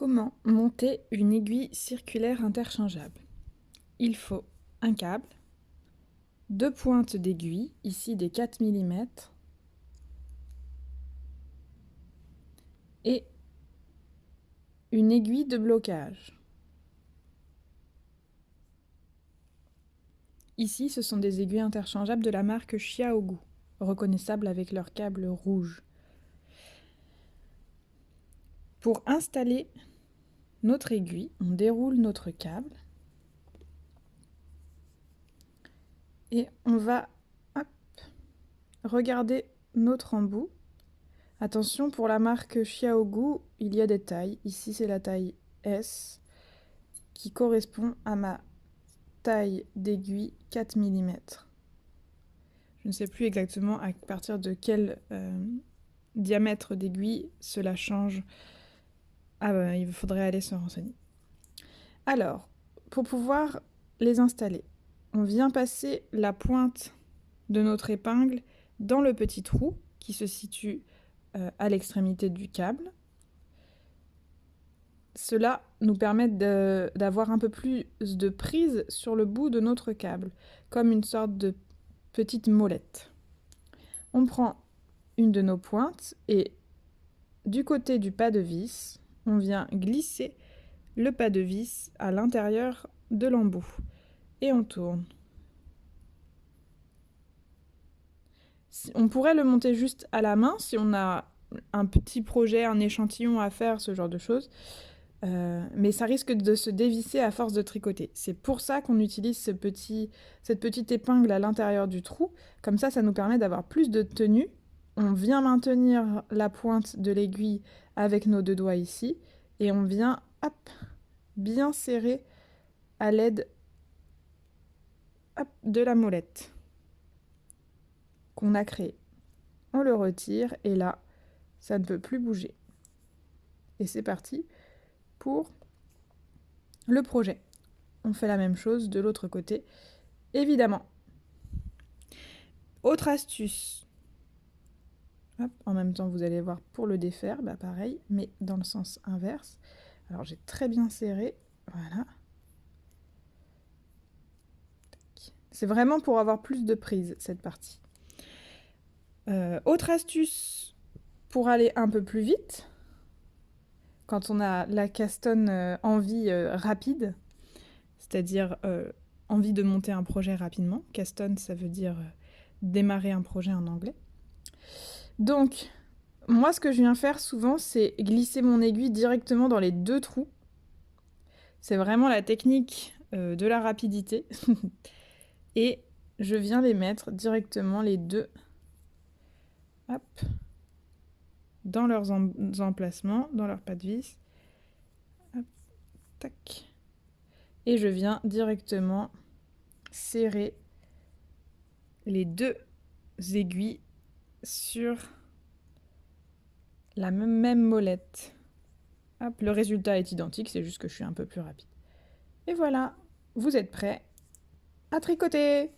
Comment monter une aiguille circulaire interchangeable? Il faut un câble, deux pointes d'aiguille, ici des 4 mm, et une aiguille de blocage. Ici, ce sont des aiguilles interchangeables de la marque Xiaogu, reconnaissables avec leur câble rouge. Pour installer notre aiguille, on déroule notre câble et on va regarder notre embout. Attention, pour la marque Xiaogu, il y a des tailles. Ici, c'est la taille S qui correspond à ma taille d'aiguille 4 mm. Je ne sais plus exactement à partir de quel diamètre d'aiguille cela change. Il faudrait aller se renseigner. Alors, pour pouvoir les installer, on vient passer la pointe de notre épingle dans le petit trou qui se situe à l'extrémité du câble. Cela nous permet d'avoir un peu plus de prise sur le bout de notre câble, comme une sorte de petite molette. On prend une de nos pointes et du côté du pas de vis, on vient glisser le pas de vis à l'intérieur de l'embout et on tourne. On pourrait le monter juste à la main si on a un petit projet, un échantillon à faire, ce genre de choses. Mais ça risque de se dévisser à force de tricoter. C'est pour ça qu'on utilise cette petite épingle à l'intérieur du trou. Comme ça nous permet d'avoir plus de tenue. On vient maintenir la pointe de l'aiguille avec nos deux doigts ici. Et on vient bien serrer à l'aide de la molette qu'on a créée. On le retire et là, ça ne peut plus bouger. Et c'est parti pour le projet. On fait la même chose de l'autre côté, évidemment. Autre astuce. En même temps, vous allez voir pour le défaire, pareil, mais dans le sens inverse. Alors j'ai très bien serré, voilà. C'est vraiment pour avoir plus de prise, cette partie. Autre astuce pour aller un peu plus vite, quand on a la castonne envie rapide, c'est-à-dire envie de monter un projet rapidement. Castonne, ça veut dire démarrer un projet en anglais. Donc, moi, ce que je viens faire souvent, c'est glisser mon aiguille directement dans les deux trous. C'est vraiment la technique de la rapidité. Et je viens les mettre directement les deux dans leurs emplacements, dans leur pas de vis. Tac. Et je viens directement serrer les deux aiguilles sur la même molette. Le résultat est identique, c'est juste que je suis un peu plus rapide. Et voilà, vous êtes prêts à tricoter!